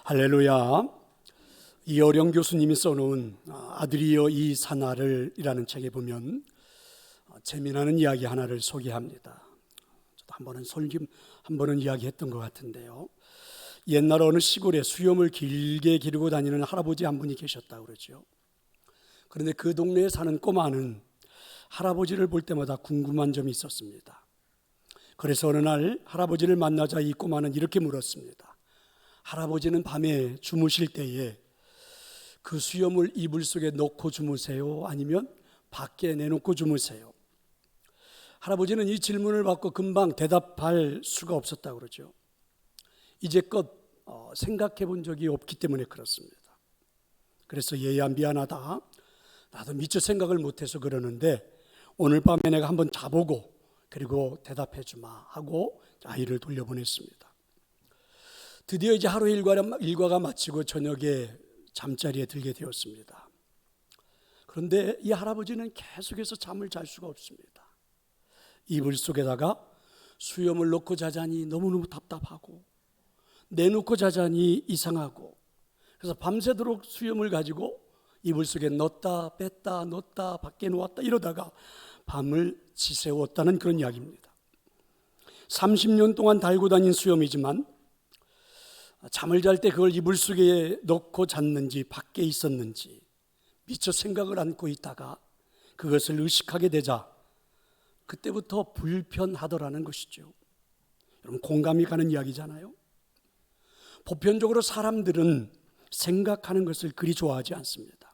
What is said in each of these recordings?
할렐루야. 이어령 교수님이 써놓은 아들이여 이 사나를 이라는 책에 보면 재미나는 이야기 하나를 소개합니다. 저도 한 번은 이야기했던 것 같은데요. 옛날 어느 시골에 수염을 길게 기르고 다니는 할아버지 한 분이 계셨다고 그러죠. 그런데 그 동네에 사는 꼬마는 할아버지를 볼 때마다 궁금한 점이 있었습니다. 그래서 어느 날 할아버지를 만나자 이 꼬마는 이렇게 물었습니다. 할아버지는 밤에 주무실 때에 그 수염을 이불 속에 넣고 주무세요? 아니면 밖에 내놓고 주무세요? 할아버지는 이 질문을 받고 금방 대답할 수가 없었다고 그러죠. 이제껏 생각해 본 적이 없기 때문에 그렇습니다. 그래서 얘야 미안하다. 나도 미처 생각을 못해서 그러는데 오늘 밤에 내가 한번 자보고 그리고 대답해 주마 하고 아이를 돌려보냈습니다. 드디어 이제 하루 일과가 마치고 저녁에 잠자리에 들게 되었습니다. 그런데 이 할아버지는 계속해서 잠을 잘 수가 없습니다. 이불 속에다가 수염을 넣고 자자니 너무너무 답답하고 내놓고 자자니 이상하고, 그래서 밤새도록 수염을 가지고 이불 속에 넣었다 뺐다 넣었다 밖에 놓았다 이러다가 밤을 지새웠다는 그런 이야기입니다. 30년 동안 달고 다닌 수염이지만 잠을 잘 때 그걸 이불 속에 넣고 잤는지 밖에 있었는지 미처 생각을 않고 있다가 그것을 의식하게 되자 그때부터 불편하더라는 것이죠. 여러분, 공감이 가는 이야기잖아요. 보편적으로 사람들은 생각하는 것을 그리 좋아하지 않습니다.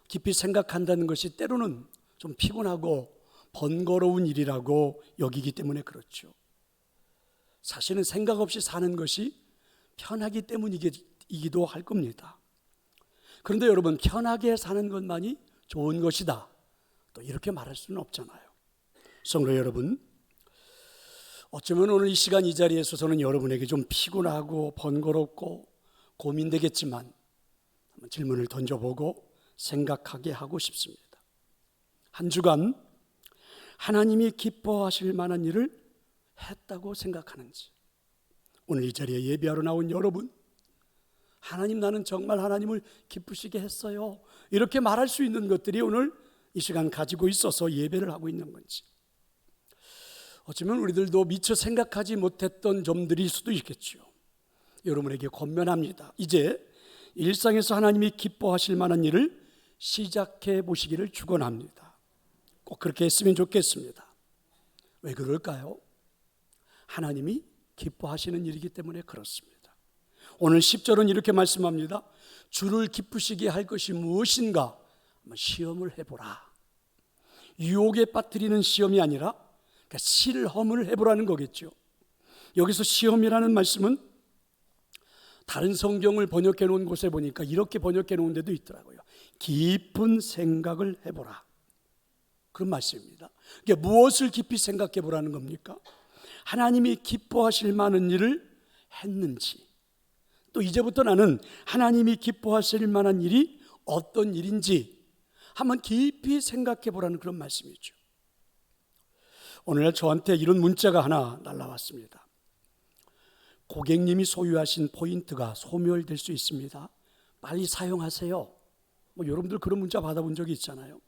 깊이 생각한다는 것이 때로는 좀 피곤하고 번거로운 일이라고 여기기 때문에 그렇죠. 사실은 생각 없이 사는 것이 편하기 때문이기도 할 겁니다. 그런데 여러분, 편하게 사는 것만이 좋은 것이다, 또 이렇게 말할 수는 없잖아요. 성도 여러분, 어쩌면 오늘 이 시간 이 자리에서 저는 여러분에게 좀 피곤하고 번거롭고 고민되겠지만 한번 질문을 던져보고 생각하게 하고 싶습니다. 한 주간 하나님이 기뻐하실 만한 일을 했다고 생각하는지, 오늘 이 자리에 예배하러 나온 여러분, 하나님, 나는 정말 하나님을 기쁘시게 했어요, 이렇게 말할 수 있는 것들이 오늘 이 시간 가지고 있어서 예배를 하고 있는 건지, 어쩌면 우리들도 미처 생각하지 못했던 점들일 수도 있겠죠. 여러분에게 권면합니다. 이제 일상에서 하나님이 기뻐하실 만한 일을 시작해 보시기를 축원합니다. 꼭 그렇게 했으면 좋겠습니다. 왜 그럴까요? 하나님이 기뻐하시는 일이기 때문에 그렇습니다. 오늘 10절은 이렇게 말씀합니다. 주를 기쁘시게 할 것이 무엇인가 한번 시험을 해보라. 유혹에 빠뜨리는 시험이 아니라 그러니까 실험을 해보라는 거겠죠. 여기서 시험이라는 말씀은 다른 성경을 번역해 놓은 곳에 보니까 이렇게 번역해 놓은 데도 있더라고요. 깊은 생각을 해보라, 그런 말씀입니다. 그러니까 무엇을 깊이 생각해 보라는 겁니까? 하나님이 기뻐하실 만한 일을 했는지, 또 이제부터 나는 하나님이 기뻐하실 만한 일이 어떤 일인지 한번 깊이 생각해 보라는 그런 말씀이죠. 오늘 저한테 이런 문자가 하나 날라왔습니다. 고객님이 소유하신 포인트가 소멸될 수 있습니다. 빨리 사용하세요. 여러분들 그런 문자 받아본 적이 있잖아요.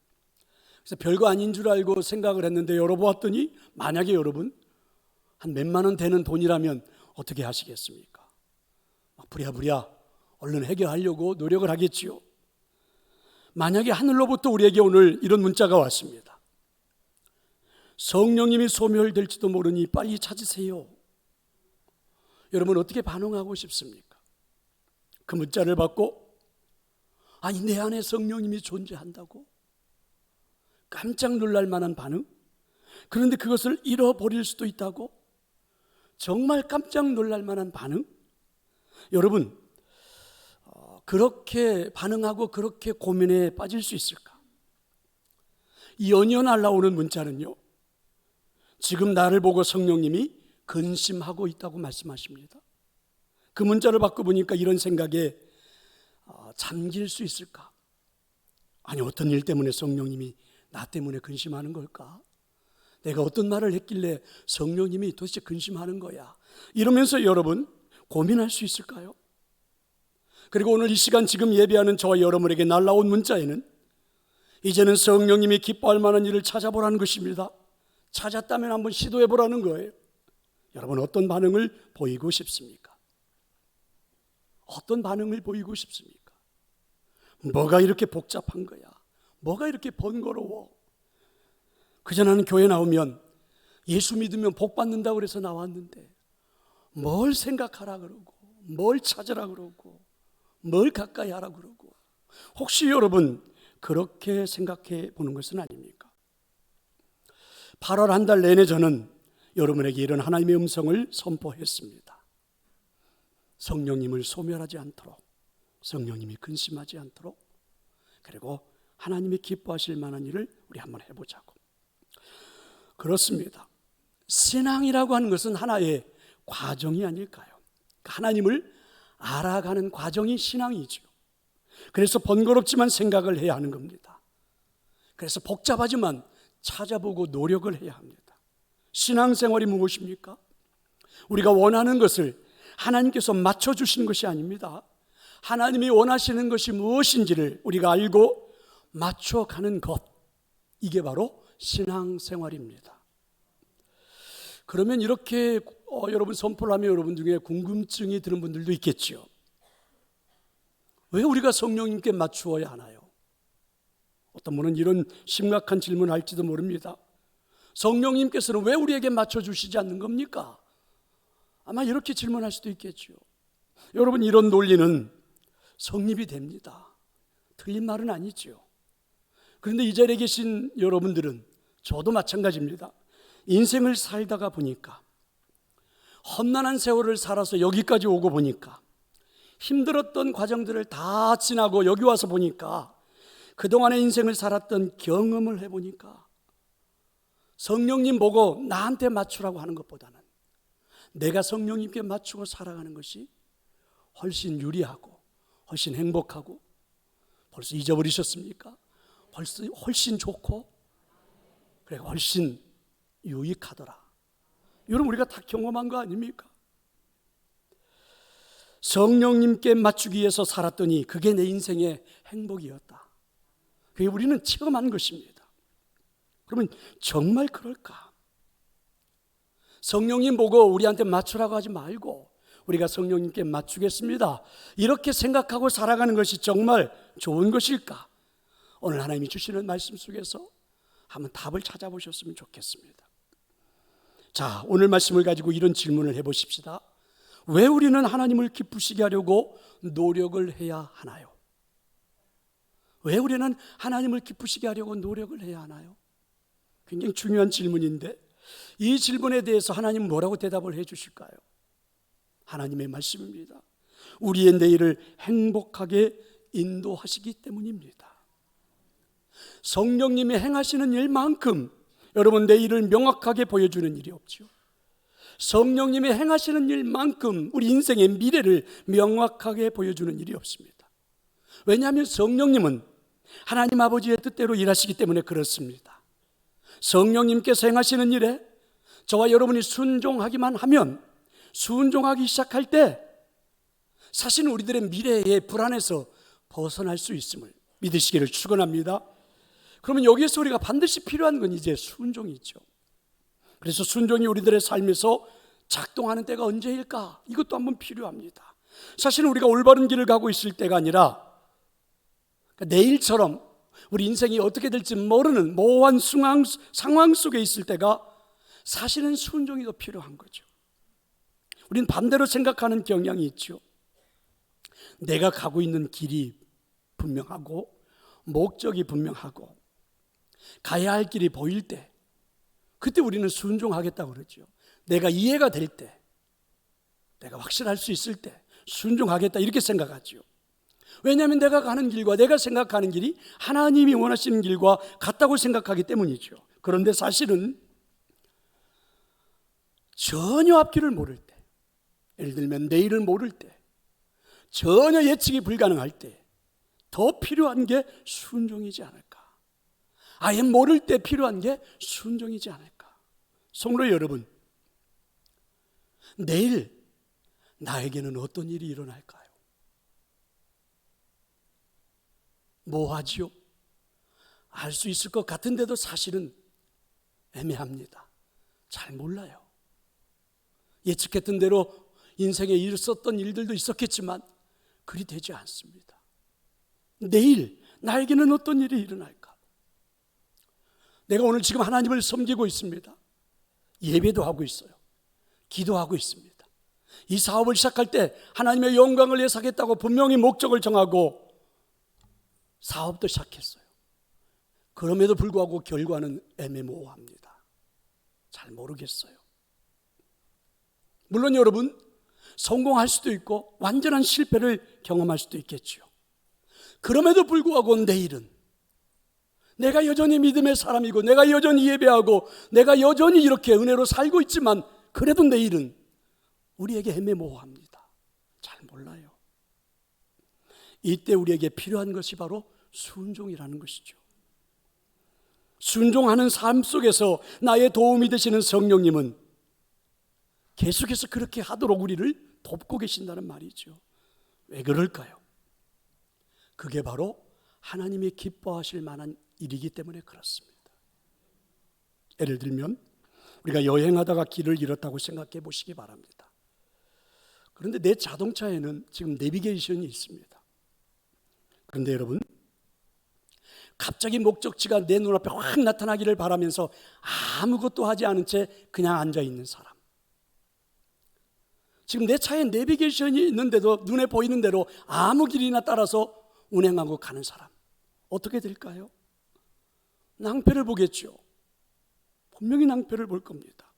그래서 별거 아닌 줄 알고 생각을 했는데 열어보았더니 만약에 여러분 한 몇만 원 되는 돈이라면 어떻게 하시겠습니까? 막 부랴부랴 얼른 해결하려고 노력을 하겠지요. 만약에 하늘로부터 우리에게 오늘 이런 문자가 왔습니다. 성령님이 소멸될지도 모르니 빨리 찾으세요. 여러분 어떻게 반응하고 싶습니까? 그 문자를 받고 아니, 내 안에 성령님이 존재한다고? 깜짝 놀랄 만한 반응? 그런데 그것을 잃어버릴 수도 있다고? 정말 깜짝 놀랄 만한 반응? 여러분, 그렇게 반응하고 그렇게 고민에 빠질 수 있을까? 연이어 날라오는 문자는요, 지금 나를 보고 성령님이 근심하고 있다고 말씀하십니다. 그 문자를 받고 보니까 이런 생각에 잠길 수 있을까? 아니, 어떤 일 때문에 성령님이 나 때문에 근심하는 걸까? 내가 어떤 말을 했길래 성령님이 도대체 근심하는 거야? 이러면서 여러분 고민할 수 있을까요? 그리고 오늘 이 시간 지금 예배하는 저와 여러분에게 날라온 문자에는 이제는 성령님이 기뻐할 만한 일을 찾아보라는 것입니다. 찾았다면 한번 시도해 보라는 거예요. 여러분, 어떤 반응을 보이고 싶습니까? 어떤 반응을 보이고 싶습니까? 뭐가 이렇게 복잡한 거야? 뭐가 이렇게 번거로워? 그저 나는 교회 나오면 예수 믿으면 복 받는다고 그래서 나왔는데 뭘 생각하라 그러고 뭘 찾으라 그러고 뭘 가까이 하라 그러고, 혹시 여러분 그렇게 생각해 보는 것은 아닙니까? 8월 한 달 내내 저는 여러분에게 이런 하나님의 음성을 선포했습니다. 성령님을 소멸하지 않도록, 성령님이 근심하지 않도록, 그리고 하나님이 기뻐하실 만한 일을 우리 한번 해보자고. 그렇습니다. 신앙이라고 하는 것은 하나의 과정이 아닐까요? 하나님을 알아가는 과정이 신앙이죠. 그래서 번거롭지만 생각을 해야 하는 겁니다. 그래서 복잡하지만 찾아보고 노력을 해야 합니다. 신앙생활이 무엇입니까? 우리가 원하는 것을 하나님께서 맞춰주시는 것이 아닙니다. 하나님이 원하시는 것이 무엇인지를 우리가 알고 맞춰가는 것, 이게 바로 신앙생활입니다. 그러면 이렇게 여러분 선포를 하면 여러분 중에 궁금증이 드는 분들도 있겠죠. 왜 우리가 성령님께 맞추어야 하나요? 어떤 분은 이런 심각한 질문을 할지도 모릅니다. 성령님께서는 왜 우리에게 맞춰주시지 않는 겁니까? 아마 이렇게 질문할 수도 있겠죠. 여러분, 이런 논리는 성립이 됩니다. 틀린 말은 아니죠. 그런데 이 자리에 계신 여러분들은, 저도 마찬가지입니다. 인생을 살다가 보니까, 험난한 세월을 살아서 여기까지 오고 보니까, 힘들었던 과정들을 다 지나고 여기 와서 보니까, 그동안의 인생을 살았던 경험을 해보니까 성령님 보고 나한테 맞추라고 하는 것보다는 내가 성령님께 맞추고 살아가는 것이 훨씬 유리하고 훨씬 행복하고, 벌써 잊어버리셨습니까? 훨씬 좋고, 그래 훨씬 유익하더라. 여러분, 우리가 다 경험한 거 아닙니까? 성령님께 맞추기 위해서 살았더니 그게 내 인생의 행복이었다. 그게 우리는 체험한 것입니다. 그러면 정말 그럴까? 성령님 보고 우리한테 맞추라고 하지 말고 우리가 성령님께 맞추겠습니다, 이렇게 생각하고 살아가는 것이 정말 좋은 것일까? 오늘 하나님이 주시는 말씀 속에서 한번 답을 찾아보셨으면 좋겠습니다. 자, 오늘 말씀을 가지고 이런 질문을 해보십시다. 왜 우리는 하나님을 기쁘시게 하려고 노력을 해야 하나요? 왜 우리는 하나님을 기쁘시게 하려고 노력을 해야 하나요? 굉장히 중요한 질문인데, 이 질문에 대해서 하나님은 뭐라고 대답을 해 주실까요? 하나님의 말씀입니다. 우리의 내일을 행복하게 인도하시기 때문입니다. 성령님이 행하시는 일만큼 여러분 내일을 명확하게 보여주는 일이 없죠. 성령님이 행하시는 일만큼 우리 인생의 미래를 명확하게 보여주는 일이 없습니다. 왜냐하면 성령님은 하나님 아버지의 뜻대로 일하시기 때문에 그렇습니다. 성령님께서 행하시는 일에 저와 여러분이 순종하기만 하면, 순종하기 시작할 때 사실은 우리들의 미래의 불안에서 벗어날 수 있음을 믿으시기를 축원합니다. 그러면 여기에서 우리가 반드시 필요한 건 이제 순종이죠. 그래서 순종이 우리들의 삶에서 작동하는 때가 언제일까? 이것도 한번 필요합니다. 사실은 우리가 올바른 길을 가고 있을 때가 아니라 내일처럼 우리 인생이 어떻게 될지 모르는 모호한 상황 속에 있을 때가 사실은 순종이 더 필요한 거죠. 우리는 반대로 생각하는 경향이 있죠. 내가 가고 있는 길이 분명하고 목적이 분명하고 가야 할 길이 보일 때, 그때 우리는 순종하겠다고 그러죠. 내가 이해가 될 때, 내가 확실할 수 있을 때 순종하겠다, 이렇게 생각하죠. 왜냐하면 내가 가는 길과 내가 생각하는 길이 하나님이 원하시는 길과 같다고 생각하기 때문이죠. 그런데 사실은 전혀 앞길을 모를 때, 예를 들면 내일을 모를 때, 전혀 예측이 불가능할 때 더 필요한 게 순종이지 않을까? 아예 모를 때 필요한 게 순종이지 않을까? 성도 여러분, 내일 나에게는 어떤 일이 일어날까요? 뭐하지요? 알 수 있을 것 같은데도 사실은 애매합니다. 잘 몰라요. 예측했던 대로 인생에 있었던 일들도 있었겠지만 그리 되지 않습니다. 내일 나에게는 어떤 일이 일어날까? 내가 오늘 지금 하나님을 섬기고 있습니다. 예배도 하고 있어요. 기도하고 있습니다. 이 사업을 시작할 때 하나님의 영광을 예상했다고 분명히 목적을 정하고 사업도 시작했어요. 그럼에도 불구하고 결과는 애매모호합니다. 잘 모르겠어요. 물론 여러분, 성공할 수도 있고 완전한 실패를 경험할 수도 있겠죠. 그럼에도 불구하고 내일은 내가 여전히 믿음의 사람이고 내가 여전히 예배하고 내가 여전히 이렇게 은혜로 살고 있지만 그래도 내일은 우리에게 애매모호합니다. 잘 몰라요. 이때 우리에게 필요한 것이 바로 순종이라는 것이죠. 순종하는 삶 속에서 나의 도움이 되시는 성령님은 계속해서 그렇게 하도록 우리를 돕고 계신다는 말이죠. 왜 그럴까요? 그게 바로 하나님이 기뻐하실 만한 일이기 때문에 그렇습니다. 예를 들면 우리가 여행하다가 길을 잃었다고 생각해 보시기 바랍니다. 그런데 내 자동차에는 지금 내비게이션이 있습니다. 그런데 여러분, 갑자기 목적지가 내 눈앞에 확 나타나기를 바라면서 아무것도 하지 않은 채 그냥 앉아있는 사람, 지금 내 차에 내비게이션이 있는데도 눈에 보이는 대로 아무 길이나 따라서 운행하고 가는 사람, 어떻게 될까요? 낭패를 보겠죠. 분명히 낭패를 볼 겁니다.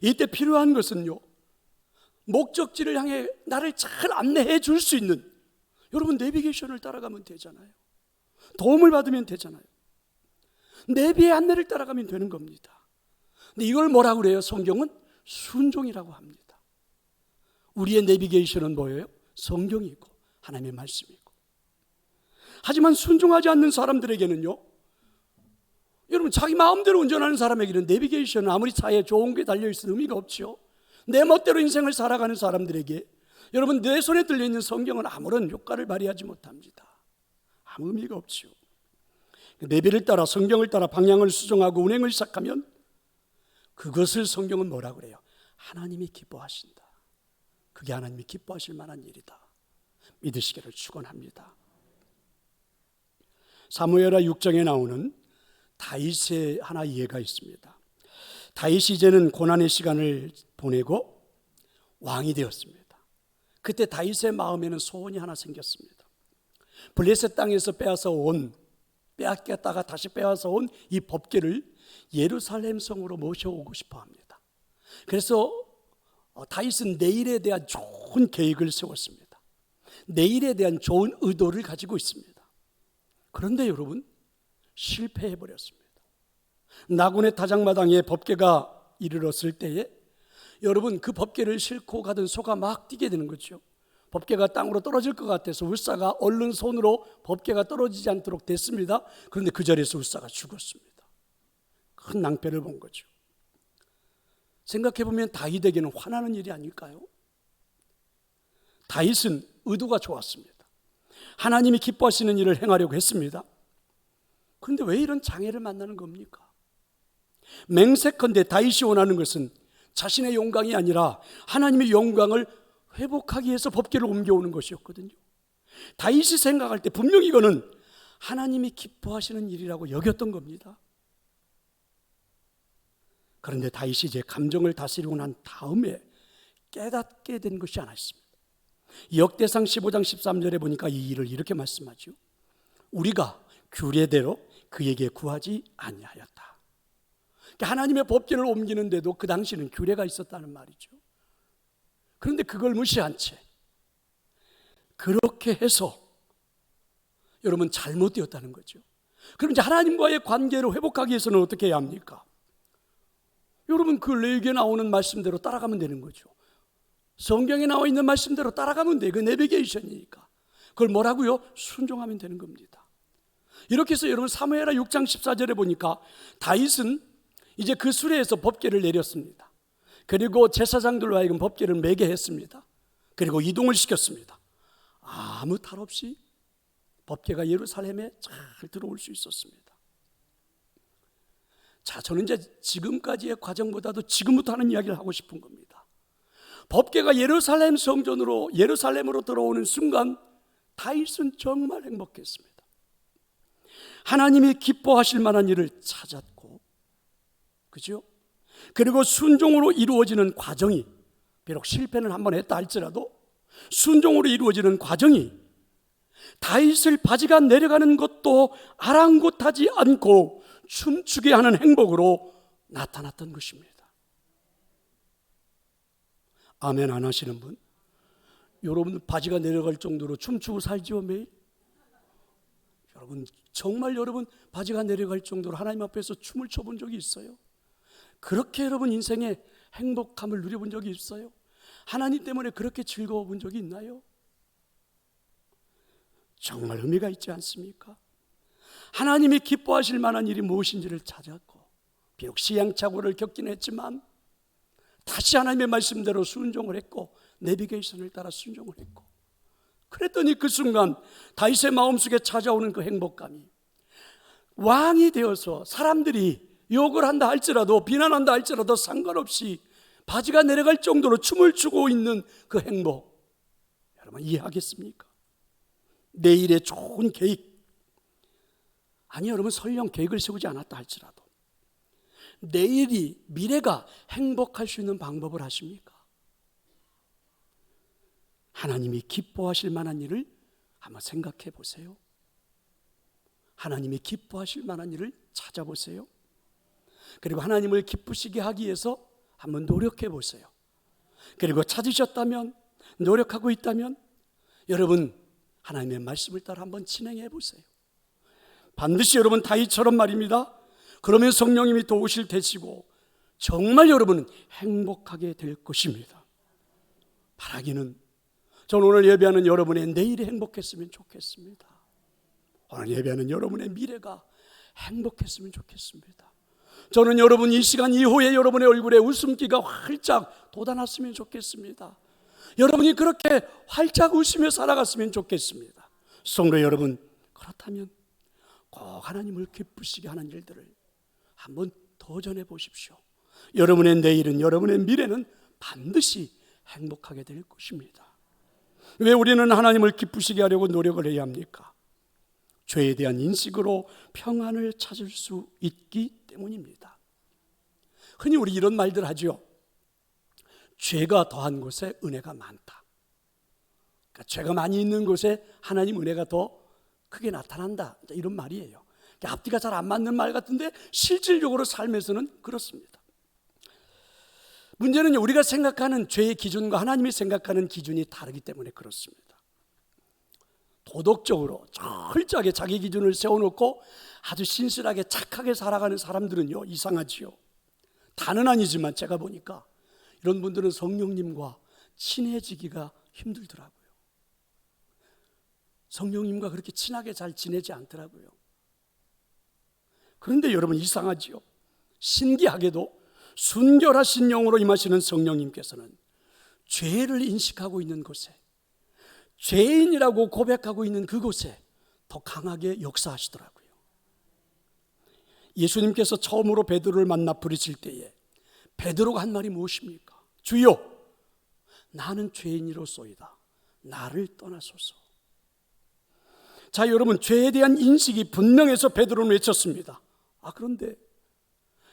이때 필요한 것은요, 목적지를 향해 나를 잘 안내해 줄 수 있는, 여러분 내비게이션을 따라가면 되잖아요. 도움을 받으면 되잖아요. 내비의 안내를 따라가면 되는 겁니다. 근데 이걸 뭐라고 그래요? 성경은 순종이라고 합니다. 우리의 내비게이션은 뭐예요? 성경이고 하나님의 말씀이고. 하지만 순종하지 않는 사람들에게는요, 여러분 자기 마음대로 운전하는 사람에게는 내비게이션은 아무리 차에 좋은 게 달려있을 의미가 없죠. 내 멋대로 인생을 살아가는 사람들에게 여러분 내 손에 들려있는 성경은 아무런 효과를 발휘하지 못합니다. 아무 의미가 없죠. 내비를 따라 성경을 따라 방향을 수정하고 운행을 시작하면 그것을 성경은 뭐라고 그래요? 하나님이 기뻐하신다. 그게 하나님이 기뻐하실 만한 일이다. 믿으시기를 축원합니다. 사무엘하 6장에 나오는 다윗의 하나 예가 있습니다. 다윗이 이제는 고난의 시간을 보내고 왕이 되었습니다. 그때 다윗의 마음에는 소원이 하나 생겼습니다. 블레셋 땅에서 빼앗겼다가 다시 빼앗아 온 이 법궤를 예루살렘 성으로 모셔오고 싶어 합니다. 그래서 다윗은 내일에 대한 좋은 계획을 세웠습니다. 내일에 대한 좋은 의도를 가지고 있습니다. 그런데 여러분, 실패해버렸습니다. 나곤의 타작마당에 법궤가 이르렀을 때에 여러분 그 법궤를 싣고 가던 소가 막 뛰게 되는 거죠. 법궤가 땅으로 떨어질 것 같아서 울사가 얼른 손으로 법궤가 떨어지지 않도록 됐습니다. 그런데 그 자리에서 울사가 죽었습니다. 큰 낭패를 본 거죠. 생각해보면 다윗에게는 화나는 일이 아닐까요? 다윗은 의도가 좋았습니다. 하나님이 기뻐하시는 일을 행하려고 했습니다. 그런데 왜 이런 장애를 만나는 겁니까? 맹세컨대 다윗이 원하는 것은 자신의 영광이 아니라 하나님의 영광을 회복하기 위해서 법궤를 옮겨오는 것이었거든요. 다윗이 생각할 때 분명히 이거는 하나님이 기뻐하시는 일이라고 여겼던 겁니다. 그런데 다윗이 이제 감정을 다스리고 난 다음에 깨닫게 된 것이 하나 있습니다. 역대상 15장 13절에 보니까 이 일을 이렇게 말씀하죠. 우리가 규례대로 그에게 구하지 아니하였다. 그러니까 하나님의 법궤를 옮기는데도 그 당시는 규례가 있었다는 말이죠. 그런데 그걸 무시한 채 그렇게 해서 여러분 잘못되었다는 거죠. 그럼 이제 하나님과의 관계를 회복하기 위해서는 어떻게 해야 합니까? 여러분 그 레위기에 나오는 말씀대로 따라가면 되는 거죠. 성경에 나와 있는 말씀대로 따라가면 돼요. 그 내비게이션이니까. 그걸 뭐라고요? 순종하면 되는 겁니다. 이렇게 해서 여러분 사무엘하 6장 14절에 보니까 다윗은 이제 그 수레에서 법궤를 내렸습니다. 그리고 제사장들로 하여금 법궤를 매게 했습니다. 그리고 이동을 시켰습니다. 아무 탈 없이 법궤가 예루살렘에 잘 들어올 수 있었습니다. 자, 저는 이제 지금까지의 과정보다도 지금부터 하는 이야기를 하고 싶은 겁니다. 법궤가 예루살렘 성전으로 예루살렘으로 들어오는 순간 다윗은 정말 행복했습니다. 하나님이 기뻐하실 만한 일을 찾았고, 그죠? 그리고 순종으로 이루어지는 과정이, 비록 실패는 한번 했다 할지라도 순종으로 이루어지는 과정이 다윗을 바지가 내려가는 것도 아랑곳하지 않고 춤추게 하는 행복으로 나타났던 것입니다. 아멘 안 하시는 분? 여러분 바지가 내려갈 정도로 춤추고 살지요 매일? 여러분 정말 여러분 바지가 내려갈 정도로 하나님 앞에서 춤을 춰본 적이 있어요? 그렇게 여러분 인생에 행복함을 누려본 적이 있어요? 하나님 때문에 그렇게 즐거워 본 적이 있나요? 정말 의미가 있지 않습니까? 하나님이 기뻐하실 만한 일이 무엇인지를 찾았고, 비록 시행착오를 겪긴 했지만 다시 하나님의 말씀대로 순종을 했고, 내비게이션을 따라 순종을 했고, 그랬더니 그 순간 다윗의 마음속에 찾아오는 그 행복감이, 왕이 되어서 사람들이 욕을 한다 할지라도 비난한다 할지라도 상관없이 바지가 내려갈 정도로 춤을 추고 있는 그 행복, 여러분 이해하겠습니까? 내일의 좋은 계획, 아니 여러분 설령 계획을 세우지 않았다 할지라도 내일이, 미래가 행복할 수 있는 방법을 아십니까? 하나님이 기뻐하실 만한 일을 한번 생각해 보세요. 하나님이 기뻐하실 만한 일을 찾아보세요. 그리고 하나님을 기쁘시게 하기 위해서 한번 노력해 보세요. 그리고 찾으셨다면, 노력하고 있다면 여러분 하나님의 말씀을 따라 한번 진행해 보세요. 반드시 여러분 다윗처럼 말입니다. 그러면 성령님이 도우실 테시고 정말 여러분은 행복하게 될 것입니다. 바라기는, 저는 오늘 예배하는 여러분의 내일이 행복했으면 좋겠습니다. 오늘 예배하는 여러분의 미래가 행복했으면 좋겠습니다. 저는 여러분 이 시간 이후에 여러분의 얼굴에 웃음기가 활짝 돋아났으면 좋겠습니다. 여러분이 그렇게 활짝 웃으며 살아갔으면 좋겠습니다. 성도 여러분, 그렇다면 꼭 하나님을 기쁘시게 하는 일들을 한번 도전해 보십시오. 여러분의 내일은, 여러분의 미래는 반드시 행복하게 될 것입니다. 왜 우리는 하나님을 기쁘시게 하려고 노력을 해야 합니까? 죄에 대한 인식으로 평안을 찾을 수 있기 때문입니다. 흔히 우리 이런 말들 하죠. 죄가 더한 곳에 은혜가 많다. 그러니까 죄가 많이 있는 곳에 하나님 은혜가 더 크게 나타난다, 이런 말이에요. 앞뒤가 잘 안 맞는 말 같은데 실질적으로 삶에서는 그렇습니다. 문제는 우리가 생각하는 죄의 기준과 하나님이 생각하는 기준이 다르기 때문에 그렇습니다. 도덕적으로 철저하게 자기 기준을 세워놓고 아주 신실하게 착하게 살아가는 사람들은요, 이상하지요. 다는 아니지만 제가 보니까 이런 분들은 성령님과 친해지기가 힘들더라고요. 성령님과 그렇게 친하게 잘 지내지 않더라고요. 그런데 여러분 이상하지요. 신기하게도 순결하신 영으로 임하시는 성령님께서는 죄를 인식하고 있는 곳에, 죄인이라고 고백하고 있는 그곳에 더 강하게 역사하시더라고요. 예수님께서 처음으로 베드로를 만나 부르실 때에 베드로가 한 말이 무엇입니까? 주여, 나는 죄인이로소이다. 나를 떠나소서. 자, 여러분 죄에 대한 인식이 분명해서 베드로는 외쳤습니다. 그런데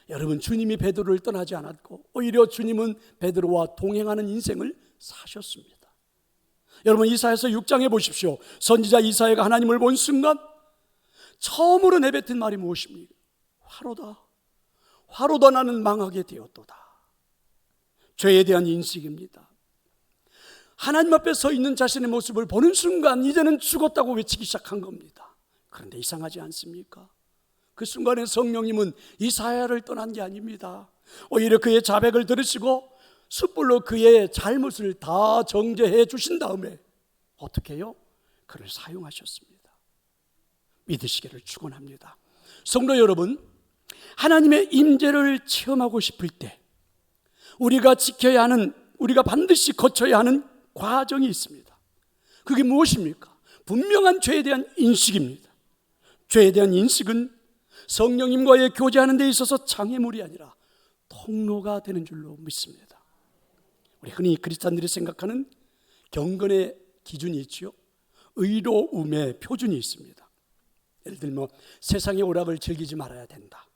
여러분 주님이 베드로를 떠나지 않았고 오히려 주님은 베드로와 동행하는 인생을 사셨습니다. 여러분 이사야서 6장에 보십시오. 선지자 이사야가 하나님을 본 순간 처음으로 내뱉은 말이 무엇입니까? 화로다. 화로다, 나는 망하게 되었도다. 죄에 대한 인식입니다. 하나님 앞에 서 있는 자신의 모습을 보는 순간 이제는 죽었다고 외치기 시작한 겁니다. 그런데 이상하지 않습니까? 그 순간에 성령님은 이사야를 떠난 게 아닙니다. 오히려 그의 자백을 들으시고 숯불로 그의 잘못을 다 정죄해 주신 다음에 어떻게 해요? 그를 사용하셨습니다. 믿으시기를 축원합니다. 성도 여러분, 하나님의 임재를 체험하고 싶을 때 우리가 지켜야 하는, 우리가 반드시 거쳐야 하는 과정이 있습니다. 그게 무엇입니까? 분명한 죄에 대한 인식입니다. 죄에 대한 인식은 성령님과의 교제하는 데 있어서 장애물이 아니라 통로가 되는 줄로 믿습니다. 우리 흔히 크리스찬들이 생각하는 경건의 기준이 있죠. 의로움의 표준이 있습니다. 예를 들면 세상의 오락을 즐기지 말아야 된다,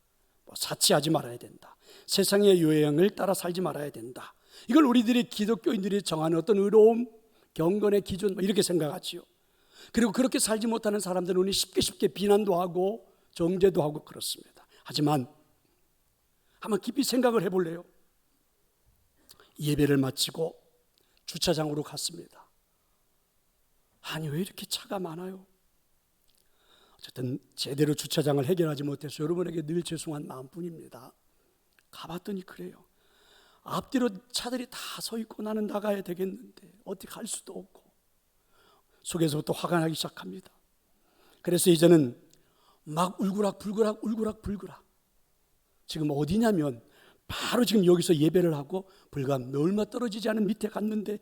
사치하지 말아야 된다, 세상의 유행을 따라 살지 말아야 된다. 이걸 우리들이 기독교인들이 정하는 어떤 의로움, 경건의 기준 이렇게 생각하지요. 그리고 그렇게 살지 못하는 사람들은 우리 쉽게 비난도 하고 정죄도 하고 그렇습니다. 하지만 한번 깊이 생각을 해볼래요? 예배를 마치고 주차장으로 갔습니다. 아니 왜 이렇게 차가 많아요? 어쨌든 제대로 주차장을 해결하지 못해서 여러분에게 늘 죄송한 마음뿐입니다. 가봤더니 그래요. 앞뒤로 차들이 다 서 있고 나는 나가야 되겠는데 어떻게 갈 수도 없고 속에서부터 화가 나기 시작합니다. 그래서 이제는 막 울그락불그락 지금 어디냐면 바로 지금 여기서 예배를 하고 불과 얼마 떨어지지 않은 밑에 갔는데,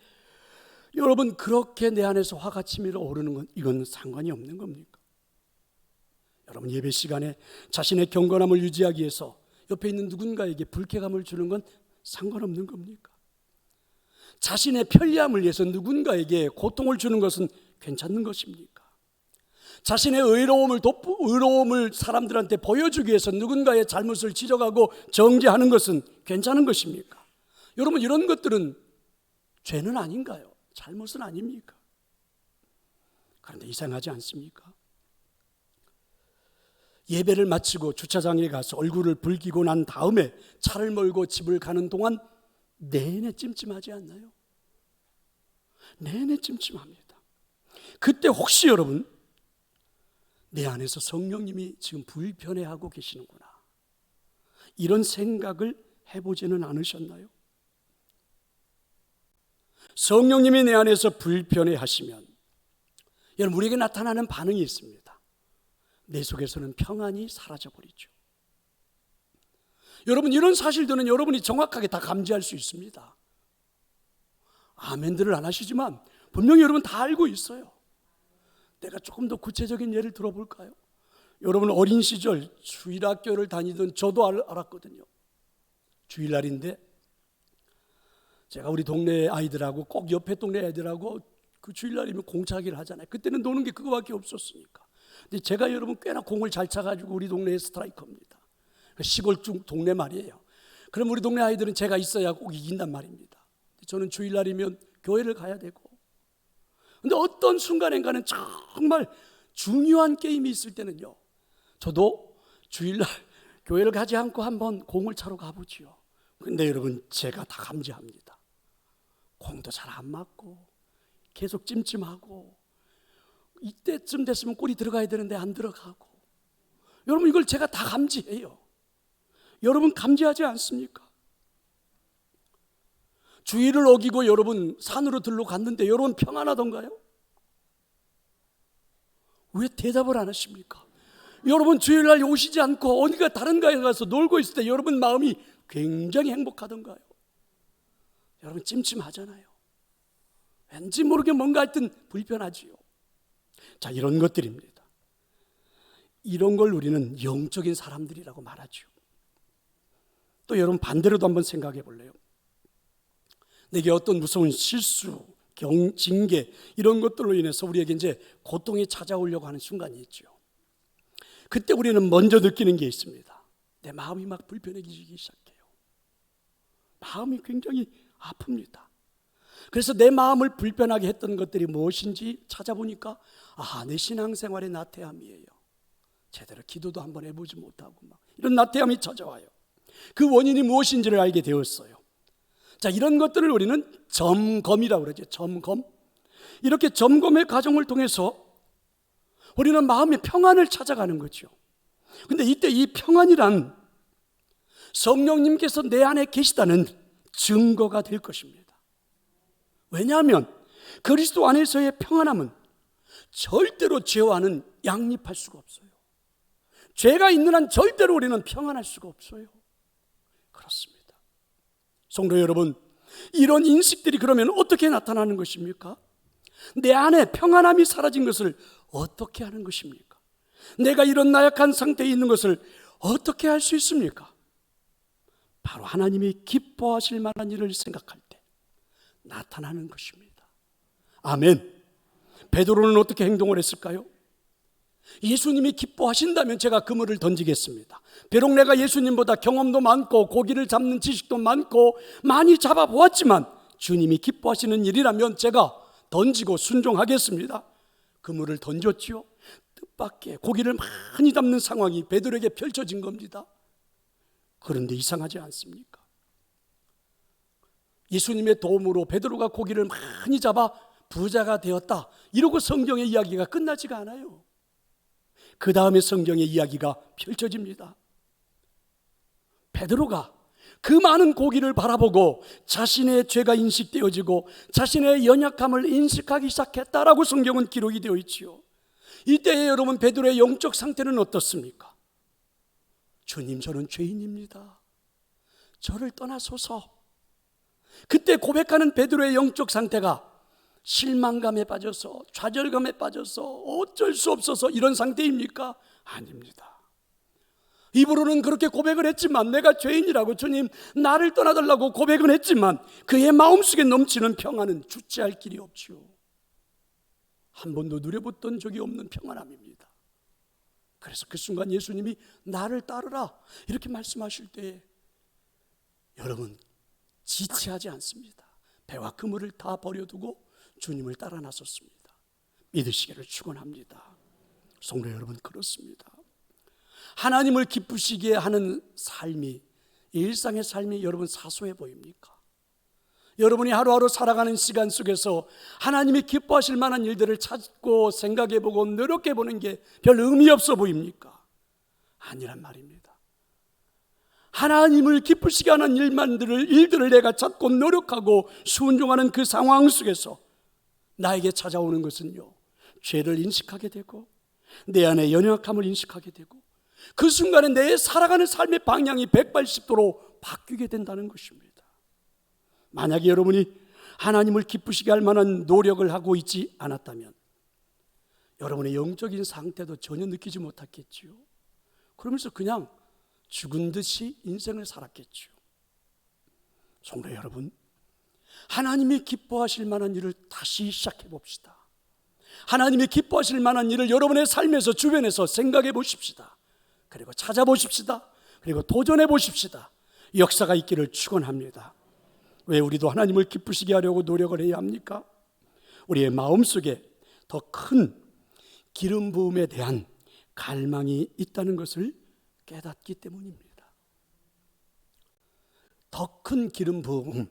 여러분 그렇게 내 안에서 화가 치밀어 오르는 건 이건 상관이 없는 겁니까? 여러분 예배 시간에 자신의 경건함을 유지하기 위해서 옆에 있는 누군가에게 불쾌감을 주는 건 상관없는 겁니까? 자신의 편리함을 위해서 누군가에게 고통을 주는 것은 괜찮는 것입니까? 자신의 의로움을 사람들한테 보여주기 위해서 누군가의 잘못을 지적하고 정죄하는 것은 괜찮은 것입니까? 여러분 이런 것들은 죄는 아닌가요? 잘못은 아닙니까? 그런데 이상하지 않습니까? 예배를 마치고 주차장에 가서 얼굴을 붉히고 난 다음에 차를 몰고 집을 가는 동안 내내 찜찜하지 않나요? 내내 찜찜합니다. 그때 혹시 여러분 내 안에서 성령님이 지금 불편해하고 계시는구나, 이런 생각을 해보지는 않으셨나요? 성령님이 내 안에서 불편해하시면 여러분 우리에게 나타나는 반응이 있습니다. 내 속에서는 평안이 사라져버리죠. 여러분 이런 사실들은 여러분이 정확하게 다 감지할 수 있습니다. 아멘들을 안 하시지만 분명히 여러분 다 알고 있어요. 내가 조금 더 구체적인 예를 들어볼까요? 여러분 어린 시절 주일학교를 다니던 저도 알았거든요. 주일날인데 제가 우리 동네 아이들하고 꼭 옆에 동네 아이들하고 그 주일날이면 공차기를 하잖아요. 그때는 노는 게 그거밖에 없었으니까. 근데 제가 여러분 꽤나 공을 잘 차가지고 우리 동네의 스트라이커입니다. 시골 동네 말이에요. 그럼 우리 동네 아이들은 제가 있어야 꼭 이긴단 말입니다. 저는 주일날이면 교회를 가야 되고, 근데 어떤 순간인가는 정말 중요한 게임이 있을 때는요, 저도 주일날 교회를 가지 않고 한번 공을 차러 가보지요. 근데 여러분 제가 다 감지합니다. 공도 잘 안 맞고 계속 찜찜하고, 이때쯤 됐으면 골이 들어가야 되는데 안 들어가고, 여러분 이걸 제가 다 감지해요. 여러분 감지하지 않습니까? 주의를 어기고 여러분 산으로 들러 갔는데 여러분 평안하던가요? 왜 대답을 안 하십니까? 여러분 주일날 오시지 않고 어디가 다른 가에 가서 놀고 있을 때 여러분 마음이 굉장히 행복하던가요? 여러분 찜찜하잖아요. 왠지 모르게 뭔가 하여튼 불편하지요. 자, 이런 것들입니다. 이런 걸 우리는 영적인 사람들이라고 말하죠. 또 여러분 반대로도 한번 생각해 볼래요? 내게 어떤 무서운 실수, 징계 이런 것들로 인해서 우리에게 이제 고통이 찾아오려고 하는 순간이 있죠. 그때 우리는 먼저 느끼는 게 있습니다. 내 마음이 막 불편해지기 시작해요. 마음이 굉장히 아픕니다. 그래서 내 마음을 불편하게 했던 것들이 무엇인지 찾아보니까 내 신앙생활의 나태함이에요. 제대로 기도도 한번 해보지 못하고 막 이런 나태함이 찾아와요. 그 원인이 무엇인지를 알게 되었어요. 자, 이런 것들을 우리는 점검이라고 그러죠. 점검. 이렇게 점검의 과정을 통해서 우리는 마음의 평안을 찾아가는 거죠. 근데 이때 이 평안이란 성령님께서 내 안에 계시다는 증거가 될 것입니다. 왜냐하면 그리스도 안에서의 평안함은 절대로 죄와는 양립할 수가 없어요. 죄가 있는 한 절대로 우리는 평안할 수가 없어요. 그렇습니다. 성도 여러분, 이런 인식들이 그러면 어떻게 나타나는 것입니까? 내 안에 평안함이 사라진 것을 어떻게 하는 것입니까? 내가 이런 나약한 상태에 있는 것을 어떻게 할 수 있습니까? 바로 하나님이 기뻐하실 만한 일을 생각할 때 나타나는 것입니다. 아멘. 베드로는 어떻게 행동을 했을까요? 예수님이 기뻐하신다면 제가 그물을 던지겠습니다. 비록 내가 예수님보다 경험도 많고 고기를 잡는 지식도 많고 많이 잡아보았지만 주님이 기뻐하시는 일이라면 제가 던지고 순종하겠습니다. 그물을 던졌지요. 뜻밖의 고기를 많이 잡는 상황이 베드로에게 펼쳐진 겁니다. 그런데 이상하지 않습니까? 예수님의 도움으로 베드로가 고기를 많이 잡아 부자가 되었다, 이러고 성경의 이야기가 끝나지가 않아요. 그 다음에 성경의 이야기가 펼쳐집니다. 베드로가 그 많은 고기를 바라보고 자신의 죄가 인식되어지고 자신의 연약함을 인식하기 시작했다라고 성경은 기록이 되어 있지요. 이때에 여러분, 베드로의 영적 상태는 어떻습니까? 주님, 저는 죄인입니다. 저를 떠나소서. 그때 고백하는 베드로의 영적 상태가 실망감에 빠져서, 좌절감에 빠져서 어쩔 수 없어서 이런 상태입니까? 아닙니다. 입으로는 그렇게 고백을 했지만, 내가 죄인이라고 주님 나를 떠나달라고 고백은 했지만 그의 마음속에 넘치는 평안은 주체할 길이 없지요. 한 번도 누려봤던 적이 없는 평안함입니다. 그래서 그 순간 예수님이 나를 따르라 이렇게 말씀하실 때 여러분, 지체하지 않습니다. 배와 그물을 다 버려두고 주님을 따라 나섰습니다. 믿으시기를 축원합니다. 성도 여러분, 그렇습니다. 하나님을 기쁘시게 하는 삶이, 일상의 삶이 여러분 사소해 보입니까? 여러분이 하루하루 살아가는 시간 속에서 하나님이 기뻐하실 만한 일들을 찾고 생각해보고 노력해보는 게 별 의미 없어 보입니까? 아니란 말입니다. 하나님을 기쁘시게 하는 일들을 내가 찾고 노력하고 순종하는 그 상황 속에서 나에게 찾아오는 것은요, 죄를 인식하게 되고 내 안에 연약함을 인식하게 되고 그 순간에 내 살아가는 삶의 방향이 180도로 바뀌게 된다는 것입니다. 만약에 여러분이 하나님을 기쁘시게 할 만한 노력을 하고 있지 않았다면 여러분의 영적인 상태도 전혀 느끼지 못했겠지요. 그러면서 그냥 죽은 듯이 인생을 살았겠지요. 성도 여러분, 하나님이 기뻐하실 만한 일을 다시 시작해 봅시다. 하나님이 기뻐하실 만한 일을 여러분의 삶에서, 주변에서 생각해 보십시다. 그리고 찾아보십시다. 그리고 도전해 보십시다. 역사가 있기를 축원합니다. 왜 우리도 하나님을 기쁘시게 하려고 노력을 해야 합니까? 우리의 마음속에 더 큰 기름 부음에 대한 갈망이 있다는 것을 깨닫기 때문입니다. 더 큰 기름 부음,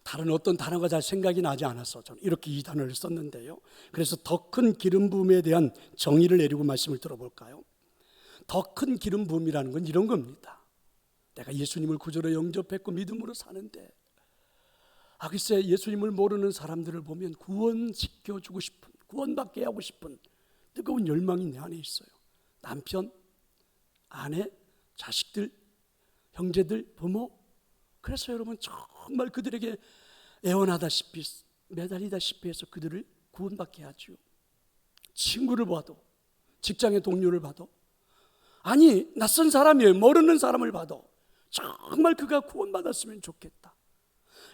다른 어떤 단어가 잘 생각이 나지 않아서 저는 이렇게 이 단어를 썼는데요. 그래서 더 큰 기름 부음에 대한 정의를 내리고 말씀을 들어볼까요? 더 큰 기름 부음이라는 건 이런 겁니다. 내가 예수님을 구주로 영접했고 믿음으로 사는데, 글쎄 예수님을 모르는 사람들을 보면 구원시켜주고 싶은, 구원받게 하고 싶은 뜨거운 열망이 내 안에 있어요. 남편, 아내, 자식들, 형제들, 부모. 그래서 여러분, 정말 그들에게 애원하다시피, 매달리다시피 해서 그들을 구원받게 하죠. 친구를 봐도, 직장의 동료를 봐도, 아니 낯선 사람이에요. 모르는 사람을 봐도 정말 그가 구원받았으면 좋겠다,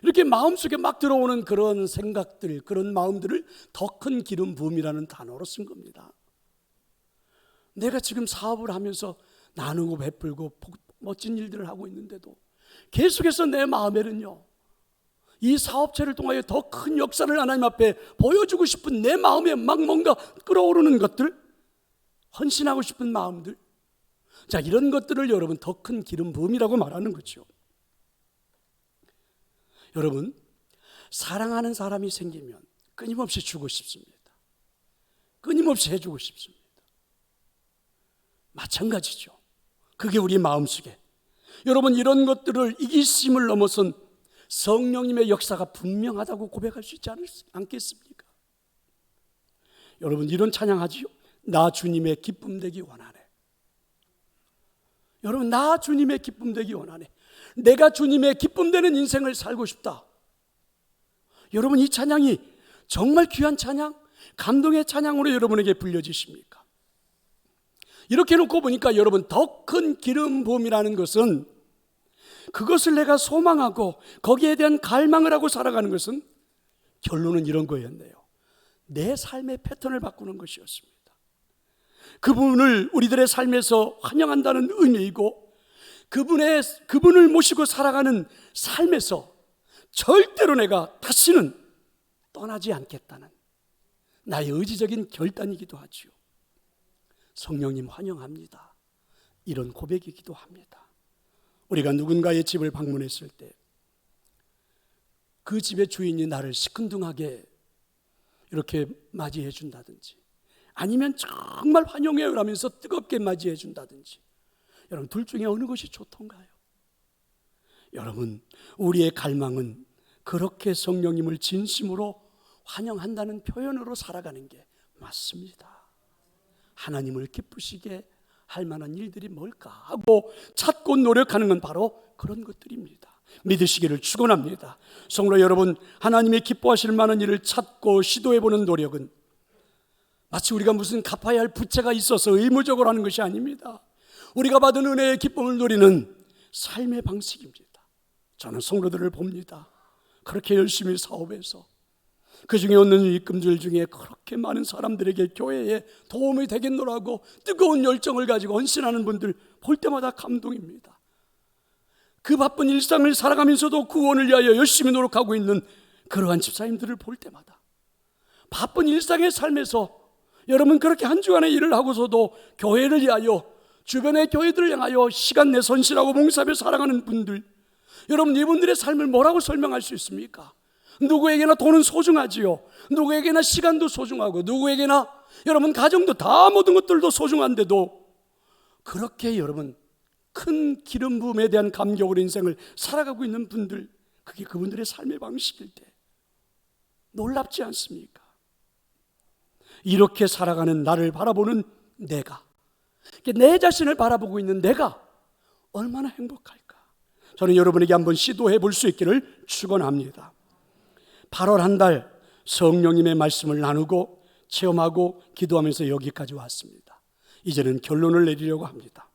이렇게 마음속에 막 들어오는 그런 생각들, 그런 마음들을 더 큰 기름 부음이라는 단어로 쓴 겁니다. 내가 지금 사업을 하면서 나누고 베풀고 멋진 일들을 하고 있는데도 계속해서 내 마음에는요, 이 사업체를 통하여 더 큰 역사를 하나님 앞에 보여주고 싶은 내 마음에 막 뭔가 끓어오르는 것들, 헌신하고 싶은 마음들, 자, 이런 것들을 여러분 더 큰 기름 부음이라고 말하는 거죠. 여러분, 사랑하는 사람이 생기면 끊임없이 주고 싶습니다. 끊임없이 해주고 싶습니다. 마찬가지죠. 그게 우리 마음속에, 여러분 이런 것들을 이기심을 넘어선 성령님의 역사가 분명하다고 고백할 수 있지 않겠습니까? 여러분 이런 찬양하지요. 나 주님의 기쁨 되기 원하네. 여러분, 나 주님의 기쁨 되기 원하네. 내가 주님의 기쁨 되는 인생을 살고 싶다. 여러분, 이 찬양이 정말 귀한 찬양, 감동의 찬양으로 여러분에게 불려지십니까? 이렇게 놓고 보니까 여러분, 더 큰 기름 부음이라는 것은, 그것을 내가 소망하고 거기에 대한 갈망을 하고 살아가는 것은 결론은 이런 거였네요. 내 삶의 패턴을 바꾸는 것이었습니다. 그분을 우리들의 삶에서 환영한다는 의미이고, 그분을 모시고 살아가는 삶에서 절대로 내가 다시는 떠나지 않겠다는 나의 의지적인 결단이기도 하지요. 성령님 환영합니다, 이런 고백이기도 합니다. 우리가 누군가의 집을 방문했을 때 그 집의 주인이 나를 시큰둥하게 이렇게 맞이해 준다든지, 아니면 정말 환영해요 라면서 뜨겁게 맞이해 준다든지, 여러분, 둘 중에 어느 것이 좋던가요? 여러분, 우리의 갈망은 그렇게 성령님을 진심으로 환영한다는 표현으로 살아가는 게 맞습니다. 하나님을 기쁘시게 할 만한 일들이 뭘까 하고 찾고 노력하는 건 바로 그런 것들입니다. 믿으시기를 축원합니다. 성도 여러분, 하나님이 기뻐하실 만한 일을 찾고 시도해보는 노력은 마치 우리가 무슨 갚아야 할 부채가 있어서 의무적으로 하는 것이 아닙니다. 우리가 받은 은혜의 기쁨을 누리는 삶의 방식입니다. 저는 성도들을 봅니다. 그렇게 열심히 사업해서 그 중에 얻는 입금들 중에 그렇게 많은 사람들에게 교회에 도움이 되겠노라고 뜨거운 열정을 가지고 헌신하는 분들 볼 때마다 감동입니다. 그 바쁜 일상을 살아가면서도 구원을 위하여 열심히 노력하고 있는 그러한 집사님들을 볼 때마다, 바쁜 일상의 삶에서 여러분 그렇게 한 주간의 일을 하고서도 교회를 위하여, 주변의 교회들을 향하여 시간 내 헌신하고 봉사하며 살아가는 분들, 여러분 이분들의 삶을 뭐라고 설명할 수 있습니까? 누구에게나 돈은 소중하지요. 누구에게나 시간도 소중하고, 누구에게나 여러분 가정도, 다 모든 것들도 소중한데도 그렇게 여러분 큰 기름 부음에 대한 감격으로 인생을 살아가고 있는 분들, 그게 그분들의 삶의 방식일 때 놀랍지 않습니까? 이렇게 살아가는 나를 바라보는 내가, 내 자신을 바라보고 있는 내가 얼마나 행복할까? 저는 여러분에게 한번 시도해 볼 수 있기를 축원합니다. 8월 한 달 성령님의 말씀을 나누고 체험하고 기도하면서 여기까지 왔습니다. 이제는 결론을 내리려고 합니다.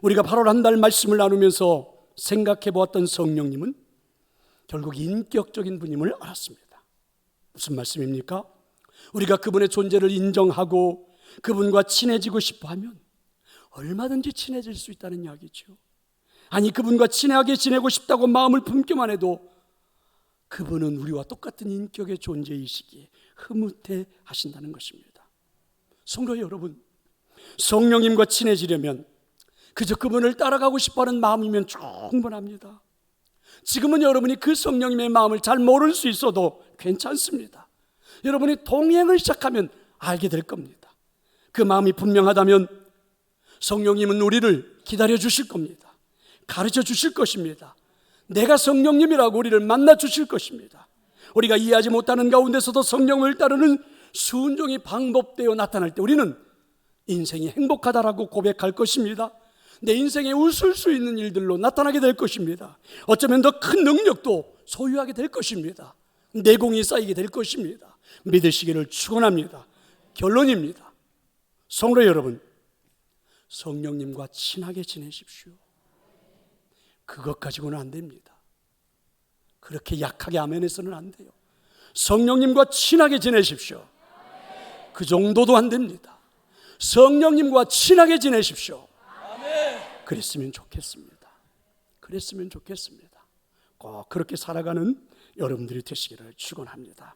우리가 8월 한 달 말씀을 나누면서 생각해 보았던 성령님은 결국 인격적인 분임을 알았습니다. 무슨 말씀입니까? 우리가 그분의 존재를 인정하고 그분과 친해지고 싶어하면 얼마든지 친해질 수 있다는 이야기죠. 아니, 그분과 친하게 지내고 싶다고 마음을 품기만 해도 그분은 우리와 똑같은 인격의 존재이시기에 흐뭇해 하신다는 것입니다. 성도 여러분, 성령님과 친해지려면 그저 그분을 따라가고 싶어하는 마음이면 충분합니다. 지금은 여러분이 그 성령님의 마음을 잘 모를 수 있어도 괜찮습니다. 여러분이 동행을 시작하면 알게 될 겁니다. 그 마음이 분명하다면 성령님은 우리를 기다려 주실 겁니다. 가르쳐 주실 것입니다. 내가 성령님이라고 우리를 만나 주실 것입니다. 우리가 이해하지 못하는 가운데서도 성령을 따르는 순종이 방법되어 나타날 때 우리는 인생이 행복하다라고 고백할 것입니다. 내 인생에 웃을 수 있는 일들로 나타나게 될 것입니다. 어쩌면 더 큰 능력도 소유하게 될 것입니다. 내공이 쌓이게 될 것입니다. 믿으시기를 축원합니다. 결론입니다. 성도 여러분, 성령님과 친하게 지내십시오. 그것 가지고는 안 됩니다. 그렇게 약하게 아멘해서는 안 돼요. 성령님과 친하게 지내십시오. 그 정도도 안 됩니다. 성령님과 친하게 지내십시오. 그랬으면 좋겠습니다. 그랬으면 좋겠습니다. 꼭 그렇게 살아가는 여러분들이 되시기를 축원합니다.